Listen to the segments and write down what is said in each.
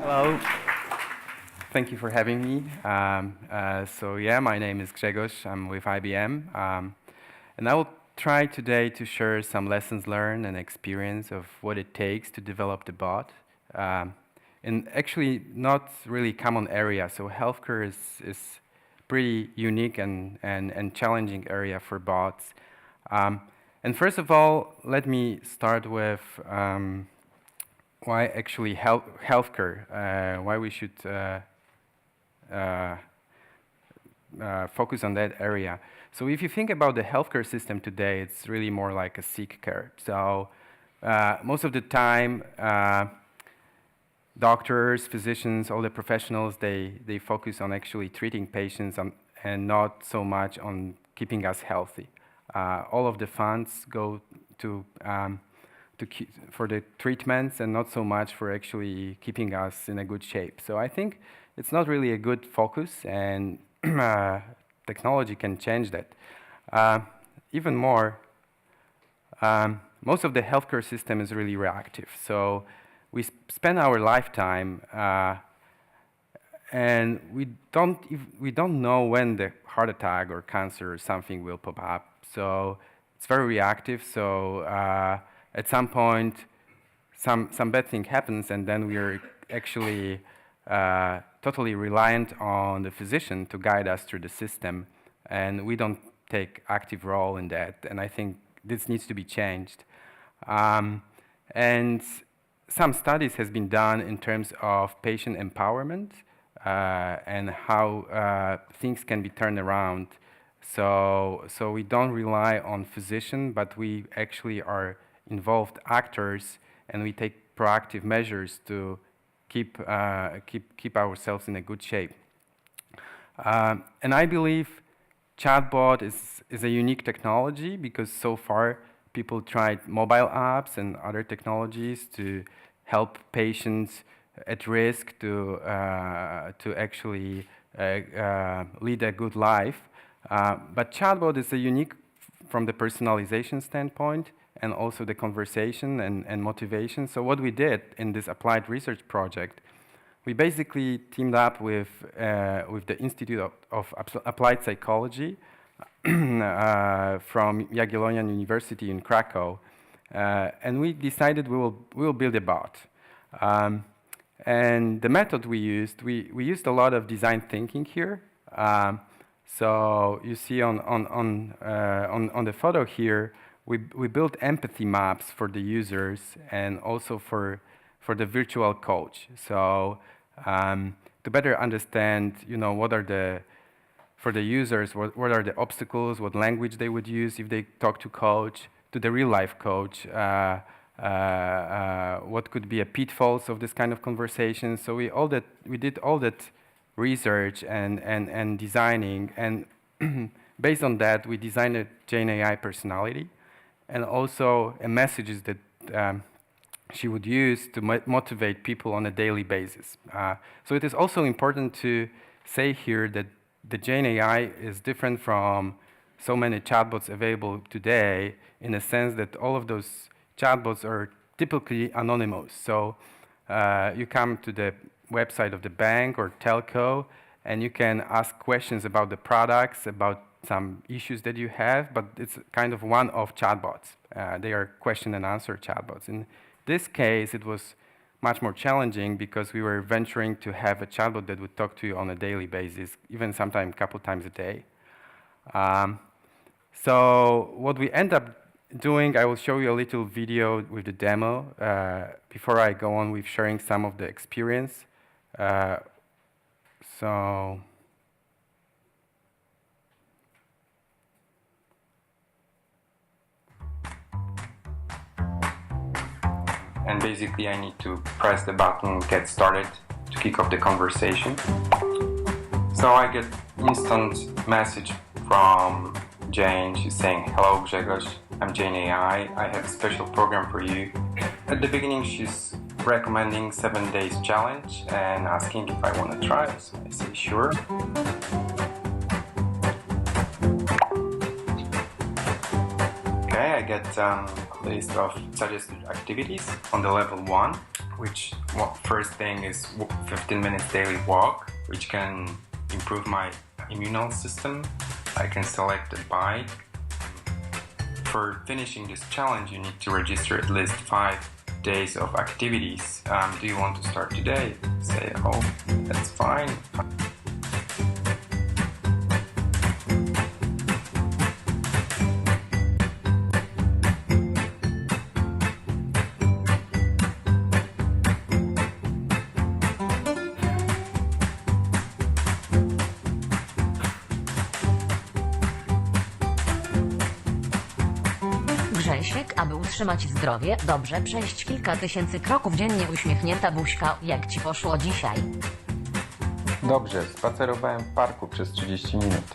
Hello. Thank you for having me. My name is Grzegorz. I'm with IBM. And I will try today to share some lessons learned and experience of what it takes to develop the bot. And actually not really common area. So healthcare is pretty unique and challenging area for bots. And first of all, let me start with why actually healthcare, why we should focus on that area. So if you think about the healthcare system today, it's really more like a sick care. So most of the time, doctors, physicians, all the professionals, they focus on actually treating patients and not so much on keeping us healthy. All of the funds go for the treatments and not so much for actually keeping us in a good shape. So I think it's not really a good focus, and technology can change that. Even more, most of the healthcare system is really reactive. So we spend our lifetime and we don't know when the heart attack or cancer or something will pop up. So it's very reactive. So at some point, some bad thing happens, and then we are actually totally reliant on the physician to guide us through the system, and we don't take active role in that. And I think this needs to be changed. And some studies has been done in terms of patient empowerment and how things can be turned around. So we don't rely on physician, but we actually are involved actors, and we take proactive measures to keep ourselves in a good shape. And I believe Chatbot is a unique technology because so far people tried mobile apps and other technologies to help patients at risk to actually lead a good life. But Chatbot is a unique from the personalization standpoint and also the conversation and motivation. So what we did in this applied research project, we basically teamed up with the Institute of Applied Psychology from Jagiellonian University in Krakow, and we decided we will build a bot. And the method we used a lot of design thinking here. So you see on the photo here, we built empathy maps for the users and also for the virtual coach. So to better understand, what are for the users, what are the obstacles, what language they would use if they talk to coach, to the real life coach, what could be a pitfalls of this kind of conversation. So we did all that research and designing, and based on that, we designed a Gen AI personality and also a messages that she would use to motivate people on a daily basis. So it is also important to say here that the Gen AI is different from so many chatbots available today in the sense that all of those chatbots are typically anonymous. So you come to the website of the bank or telco, and you can ask questions about the products, about some issues that you have, but it's kind of one-off chatbots. They are question and answer chatbots. In this case, it was much more challenging because we were venturing to have a chatbot that would talk to you on a daily basis, even sometimes a couple times a day. So what we end up doing, I will show you a little video with the demo before I go on with sharing some of the experience. And basically I need to press the button get started to kick off the conversation. So I get instant message from Jane. She's saying, "Hello Grzegorz, I'm Jane AI. I have a special program for you." At the beginning she's recommending 7 days challenge and asking if I want to try. So I say sure. Okay, I get a list of suggested activities on the level 1. which first thing is 15 minutes daily walk, which can improve my immune system. I can select a bike. For finishing this challenge, you need to register at least 5 days of activities. Do you want to start today? Say, oh, that's fine. Grzesiek, aby utrzymać zdrowie, dobrze przejść kilka tysięcy kroków dziennie, uśmiechnięta buźka. Jak ci poszło dzisiaj? Dobrze, spacerowałem w parku przez 30 minut.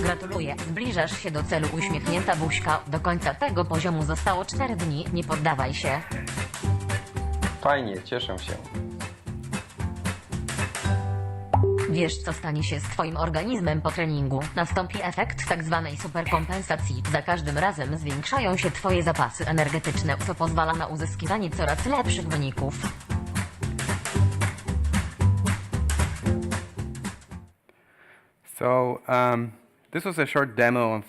Gratuluję, zbliżasz się do celu, uśmiechnięta buźka. Do końca tego poziomu zostało 4 dni, nie poddawaj się. Fajnie, cieszę się. Wiesz, co stanie się z twoim organizmem po treningu? Nastąpi efekt tzw. superkompensacji. Za każdym razem zwiększają się twoje zapasy energetyczne, co pozwala na uzyskiwanie coraz lepszych wyników. So this was a short demo of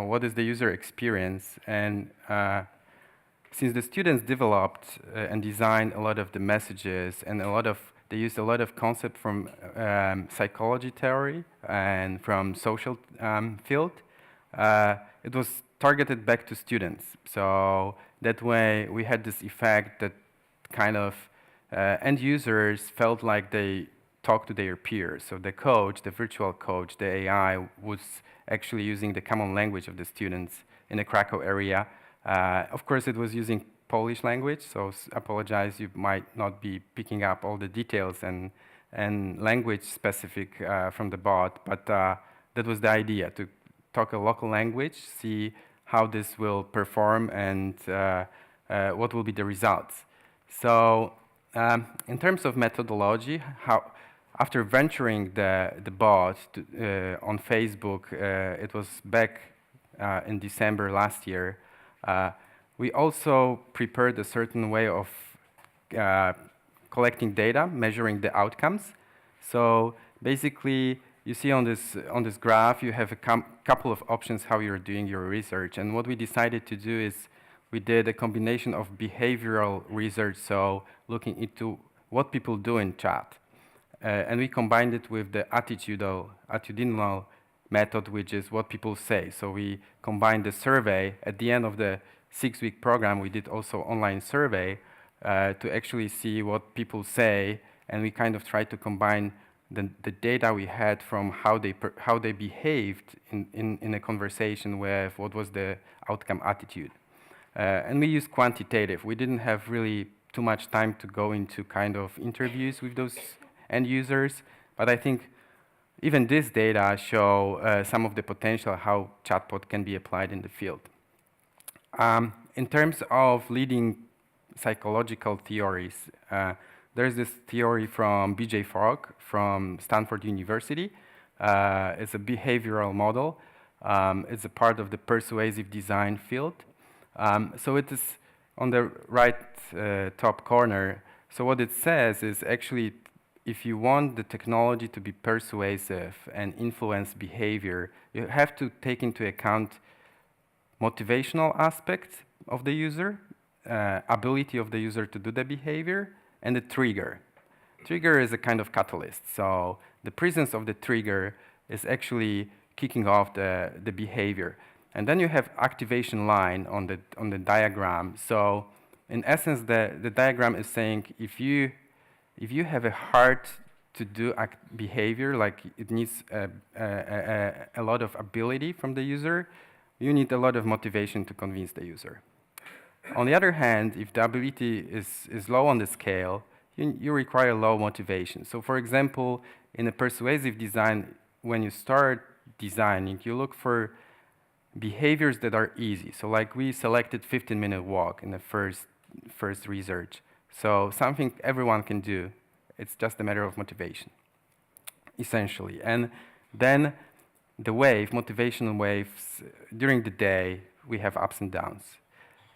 what is the user experience, and since the students developed and designed a lot of the messages and they used a lot of concept from psychology theory and from social field, it was targeted back to students. So that way we had this effect that kind of end users felt like they talk to their peers. So the coach, the virtual coach, the AI was actually using the common language of the students in the Krakow area. Of course, it was using Polish language, so apologize, you might not be picking up all the details and language specific from the bot, but that was the idea, to talk a local language, see how this will perform and what will be the results. So in terms of methodology, after venturing the bot on Facebook, it was back in December last year, we also prepared a certain way of collecting data, measuring the outcomes. So basically, you see on this graph, you have a couple of options how you're doing your research. And what we decided to do is we did a combination of behavioral research, so looking into what people do in chat. And we combined it with the attitudinal method, which is what people say. So we combined the survey. At the end of the 6-week program, we did also online survey to actually see what people say, and we kind of tried to combine the data we had from how they behaved in a conversation with what was the outcome attitude. And we used quantitative. We didn't have really too much time to go into kind of interviews with those end users, but I think even this data show some of the potential how Chatbot can be applied in the field. In terms of leading psychological theories, there's this theory from B.J. Fogg from Stanford University. It's a behavioral model. It's a part of the persuasive design field. So it is on the right top corner. So what it says is actually, if you want the technology to be persuasive and influence behavior, you have to take into account motivational aspects of the user, ability of the user to do the behavior, and the trigger. Trigger is a kind of catalyst. So the presence of the trigger is actually kicking off the behavior. And then you have activation line on the diagram. So in essence, the diagram is saying if you have a heart to do behavior, like it needs a lot of ability from the user, you need a lot of motivation to convince the user. On the other hand, if the ability is low on the scale, you require low motivation. So for example, in a persuasive design, when you start designing, you look for behaviors that are easy. So like we selected 15-minute walk in the first research. So something everyone can do. It's just a matter of motivation, essentially. And then the motivational waves, during the day, we have ups and downs.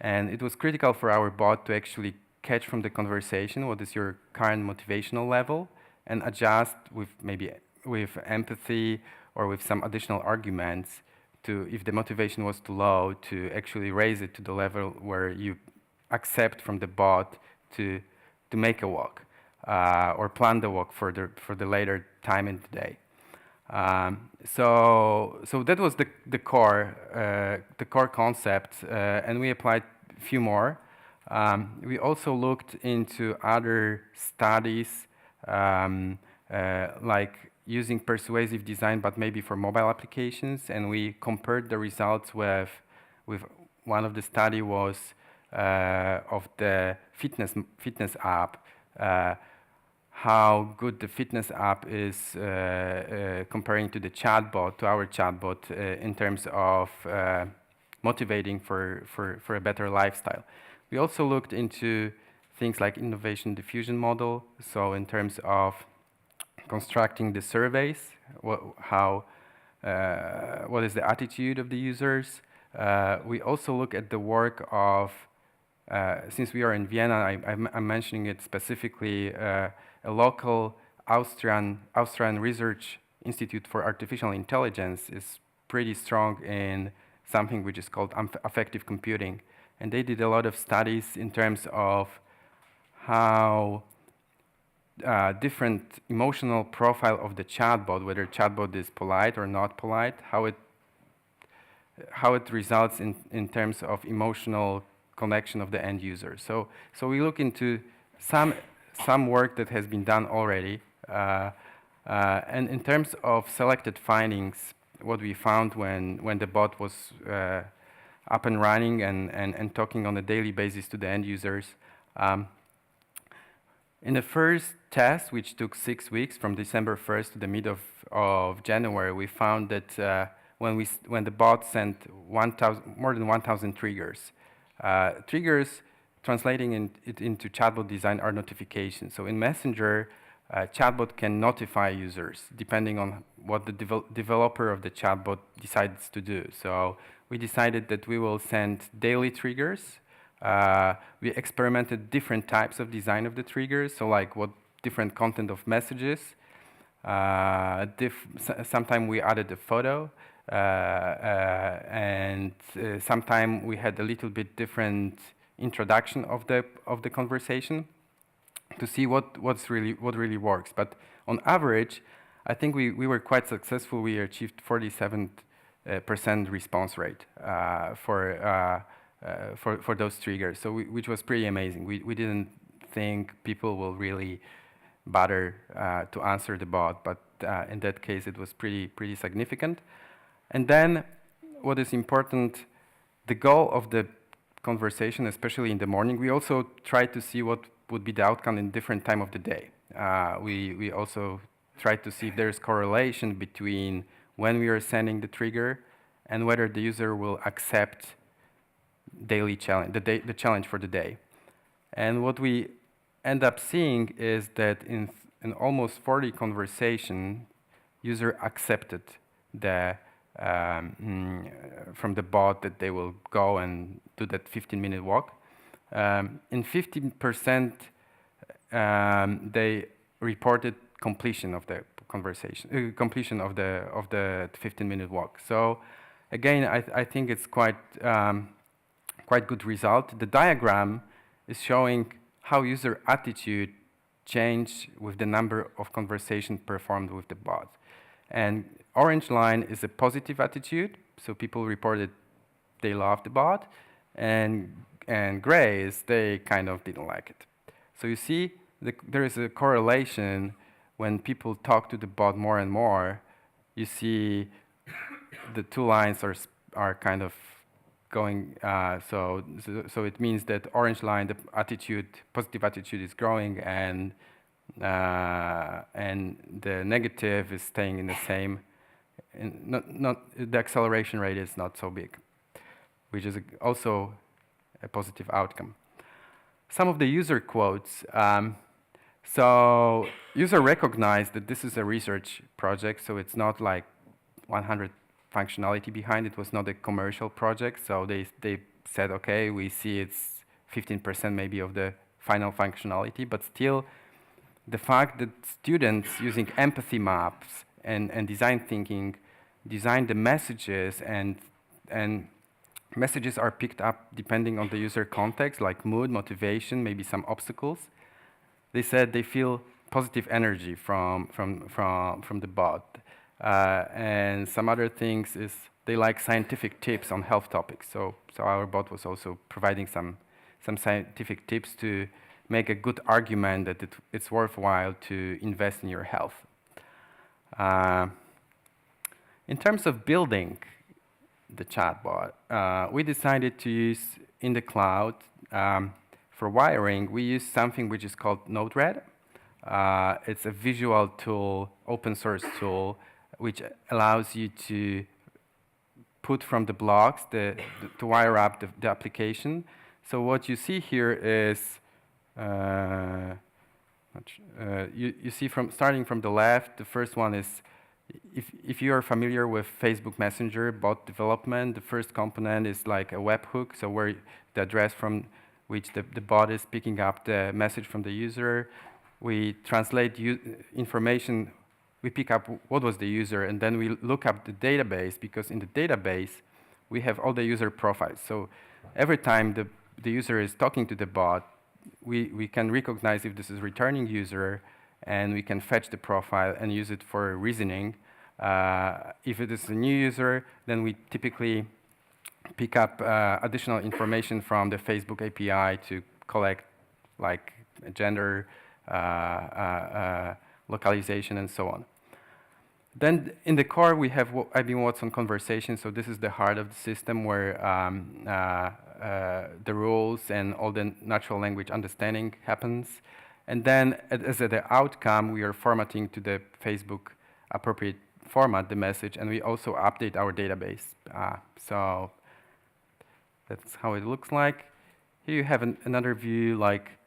And it was critical for our bot to actually catch from the conversation what is your current motivational level and adjust with maybe with empathy or with some additional arguments to, if the motivation was too low, to actually raise it to the level where you accept from the bot to make a walk or plan the walk for the later time in the day. So that was the core concept, and we applied a few more. We also looked into other studies, like using persuasive design, but maybe for mobile applications, and we compared the results with one of the study was of the fitness app. How good the fitness app is comparing to the chatbot, to our chatbot, in terms of motivating for a better lifestyle. We also looked into things like innovation diffusion model, so in terms of constructing the surveys, what is the attitude of the users. We also look at the work of, since we are in Vienna, I'm mentioning it specifically, a local Austrian research institute for artificial intelligence is pretty strong in something which is called affective computing. And they did a lot of studies in terms of how different emotional profile of the chatbot, whether chatbot is polite or not polite, how it results in terms of emotional connection of the end user. So we look into some work that has been done already, and in terms of selected findings, what we found when the bot was up and running and talking on a daily basis to the end users. In the first test, which took 6 weeks from December 1st to the mid of January, we found that when the bot sent more than 1,000 triggers, triggers translating it into chatbot design are notifications. So in Messenger, chatbot can notify users depending on what the developer of the chatbot decides to do. So we decided that we will send daily triggers. We experimented different types of design of the triggers, so like what different content of messages. Sometimes we added a photo, and sometimes we had a little bit different introduction of the conversation to see what really works. But on average, I think we were quite successful. We achieved 47% response rate for those triggers, so which was pretty amazing. We didn't think people will really bother to answer the bot, but in that case it was pretty significant. And then what is important, the goal of the conversation, especially in the morning, we also tried to see what would be the outcome in different time of the day. We also tried to see if there's correlation between when we are sending the trigger and whether the user will accept daily challenge, the challenge for the day. And what we end up seeing is that in almost 40 conversation, user accepted the from the bot that they will go and do that 15-minute walk. In 15%, they reported completion of the conversation, completion of the 15-minute walk. So again, I think it's quite good result. The diagram is showing how user attitude change with the number of conversations performed with the bot. And orange line is a positive attitude, so people reported they loved the bot, and gray is they kind of didn't like it. So you see, there is a correlation when people talk to the bot more and more. You see, the two lines are kind of going. So it means that orange line, the attitude, positive attitude, is growing, and the negative is staying in the same. The acceleration rate is not so big, which is also a positive outcome. Some of the user quotes. So user recognized that this is a research project, so it's not like 100 functionality behind it. Was not a commercial project, so they said, okay, we see it's 15% maybe of the final functionality, but still the fact that students using empathy maps and design thinking design the messages, and messages are picked up depending on the user context, like mood, motivation, maybe some obstacles. They said they feel positive energy from the bot. And some other things is they like scientific tips on health topics. So our bot was also providing some scientific tips to make a good argument that it's worthwhile to invest in your health. In terms of building the chatbot, we decided to use in the cloud for wiring. We use something which is called Node-RED. It's a visual tool, open source tool, which allows you to put from the blocks to wire up the application. So what you see here is you see starting from the left. The first one is if you are familiar with Facebook Messenger bot development, the first component is like a webhook, so where the address from which the bot is picking up the message from the user. We translate information, we pick up what was the user, and then we look up the database, because in the database we have all the user profiles. So every time the user is talking to the bot, we can recognize if this is returning user, and we can fetch the profile and use it for reasoning. If it is a new user, then we typically pick up additional information from the Facebook API to collect like gender, localization, and so on. Then in the core, we have IBM Watson conversation. So this is the heart of the system where the rules and all the natural language understanding happens. And then as the outcome, we are formatting to the Facebook appropriate format the message, and we also update our database. So that's how it looks like. Here you have another view. Like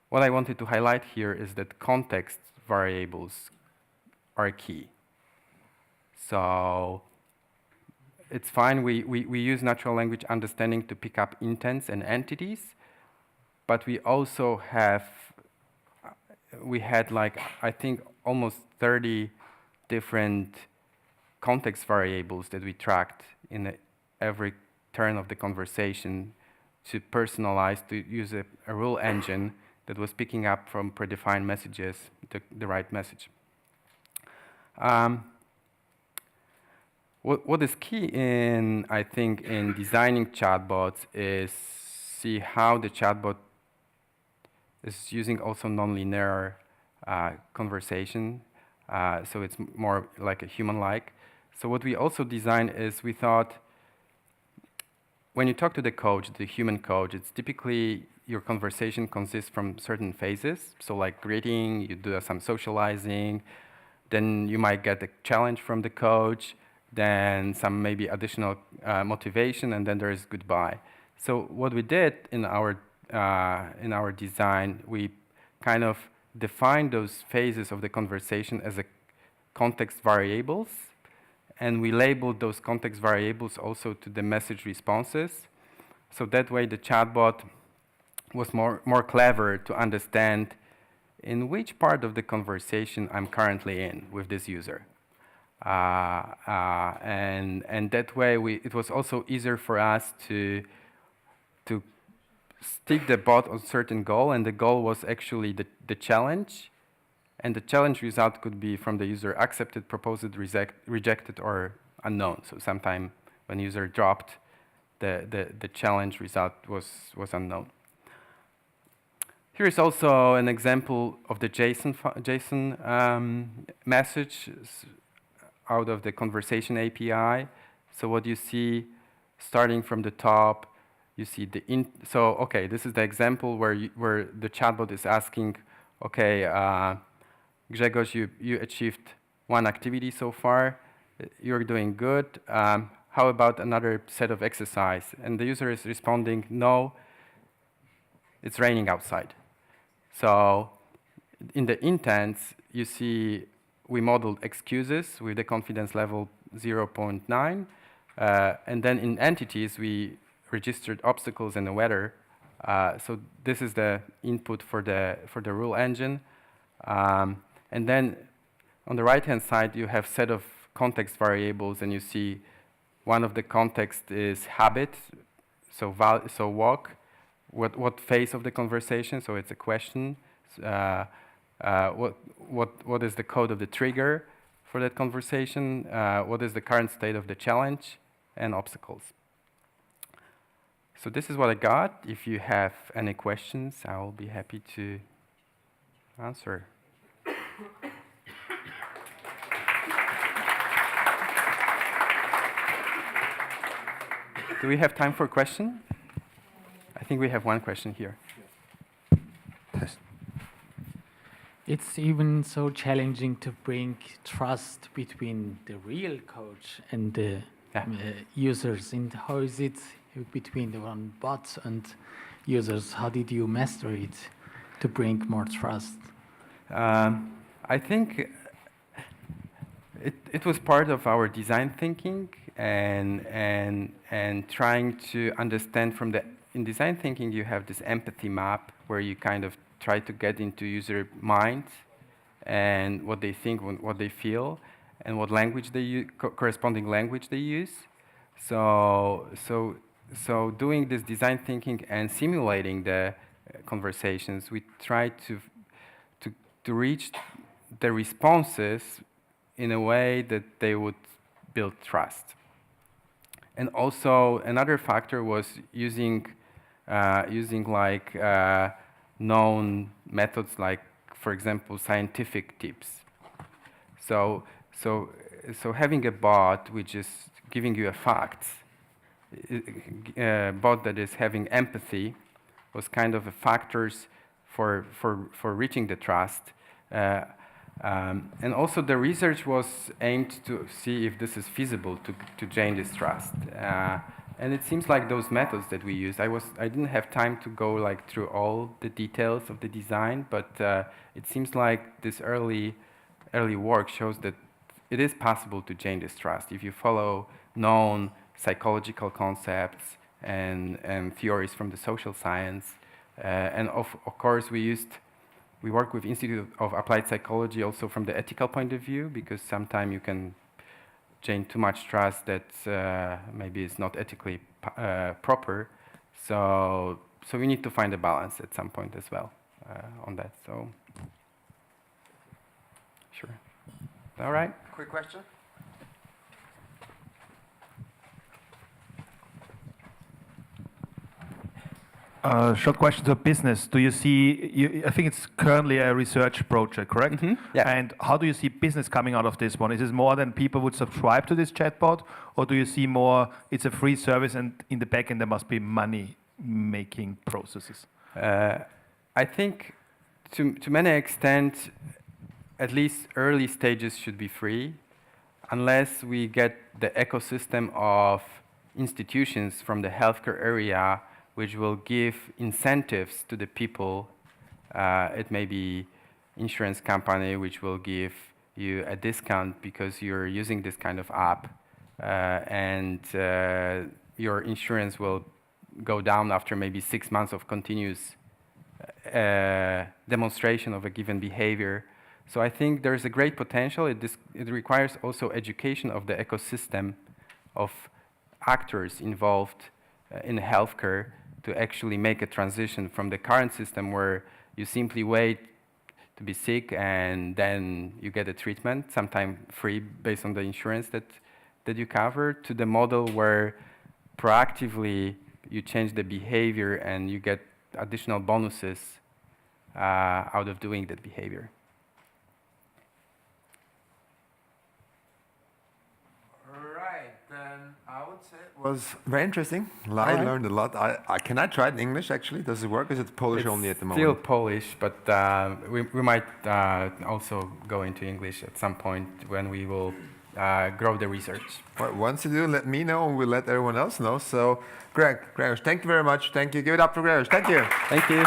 what I wanted to highlight here is that context variables are key. So it's fine. We use natural language understanding to pick up intents and entities, but we also had like, I think, almost 30 different context variables that we tracked in every turn of the conversation to personalize, to use a rule engine that was picking up from predefined messages the right message. What is key I think, in designing chatbots is see how the chatbot is using also nonlinear conversation. So it's more like a human-like. So what we also designed is we thought when you talk to the coach, the human coach, it's typically your conversation consists from certain phases. So like greeting, you do some socializing, then you might get a challenge from the coach, then some maybe additional motivation, and then there is goodbye. So what we did in our design, we kind of defined those phases of the conversation as a context variables, and we labeled those context variables also to the message responses. So that way the chatbot was more clever to understand in which part of the conversation I'm currently in with this user. And that way it was also easier for us to stick the bot on certain goal, and the goal was actually the challenge, and the challenge result could be from the user accepted, proposed, rejected, or unknown. So sometime when user dropped, the challenge result was unknown. Here is also an example of the JSON message out of the conversation API. So what you see, starting from the top, you see so okay, this is the example where the chatbot is asking, okay, Grzegorz, you achieved one activity so far. You're doing good. How about another set of exercise? And the user is responding, no, it's raining outside. So in the intents, you see we modeled excuses with the confidence level 0.9. And then in entities, we registered obstacles and the weather. So this is the input for the rule engine. And then on the right-hand side, you have set of context variables, and you see one of the context is habit, so walk. What phase of the conversation? So it's a question. What is the code of the trigger for that conversation? What is the current state of the challenge? And obstacles. So this is what I got. If you have any questions, I will be happy to answer. Do we have time for a question? I think we have one question here. It's even so challenging to bring trust between the real coach and the users. And how is it between the one bots and users? How did you master it to bring more trust? I think it was part of our design thinking and trying to understand from in design thinking you have this empathy map where you kind of try to get into user mind and what they think, what they feel, and what language they use, corresponding language they use. So doing this design thinking and simulating the conversations, we try to reach the responses in a way that they would build trust. And also another factor was using like known methods, like for example scientific tips. So having a bot which is giving you a fact, a bot that is having empathy, was kind of a factors for reaching the trust. And also the research was aimed to see if this is feasible to gain this trust. And it seems like those methods that we use, I didn't have time to go like through all the details of the design, but it seems like this early work shows that it is possible to gain this trust if you follow known psychological concepts and theories from the social science. And of course we work with Institute of Applied Psychology also from the ethical point of view, because sometimes you can gain too much trust that maybe is not ethically proper. So we need to find a balance at some point as well on that. So sure. All right. Quick question. Short question to business. Do you see, I think it's currently a research project, correct? Mm-hmm. Yeah. And how do you see business coming out of this one? Is this more than people would subscribe to this chatbot? Or do you see more, it's a free service and in the back end there must be money-making processes? I think to many extent, at least early stages should be free, unless we get the ecosystem of institutions from the healthcare area which will give incentives to the people. It may be insurance company which will give you a discount because you're using this kind of app, and your insurance will go down after maybe 6 months of continuous demonstration of a given behavior. So I think there's a great potential. It requires also education of the ecosystem of actors involved in healthcare to actually make a transition from the current system where you simply wait to be sick and then you get a treatment, sometimes free based on the insurance that you cover, to the model where proactively you change the behavior and you get additional bonuses out of doing that behavior. Then I would say it was very interesting. I learned a lot. Can I try it in English actually? Does it work? Is it Polish only at the moment? Still Polish, but we might also go into English at some point when we will grow the research. Well, once you do, let me know and we'll let everyone else know. So, Grzegorz, thank you very much. Thank you. Give it up for Grzegorz. Thank you. Thank you.